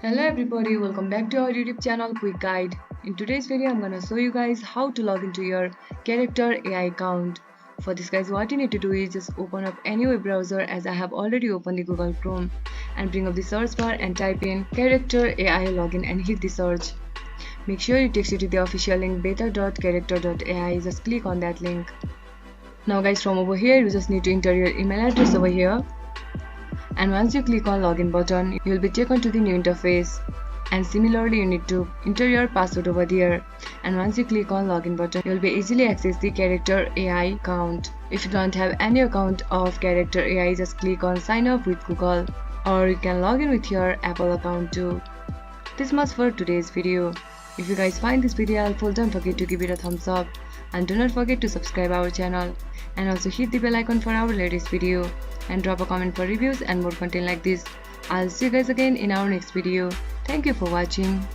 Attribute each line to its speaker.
Speaker 1: Hello everybody, welcome back to our YouTube channel Quick Guide. In today's video, I'm gonna show you guys how to log into your character AI account. For this guys, what you need to do is just open up any web browser, as I have already opened the Google Chrome, and bring up the search bar and type in character AI login and hit the search. Make sure it takes you to the official link beta.character.ai. Just click on that link. Now guys, from over here you just need to enter your email address over here. And once you click on login button, you will be taken to the new interface, and similarly you need to enter your password over there. And once you click on login button, you will be easily access the character AI account. If you don't have any account of character AI, just click on sign up with Google, or you can log in with your Apple account too. This much for today's video. If you guys find this video helpful, don't forget to give it a thumbs up, and do not forget to subscribe our channel, and also hit the bell icon for our latest video, and drop a comment for reviews and more content like this. I'll see you guys again in our next video. Thank you for watching.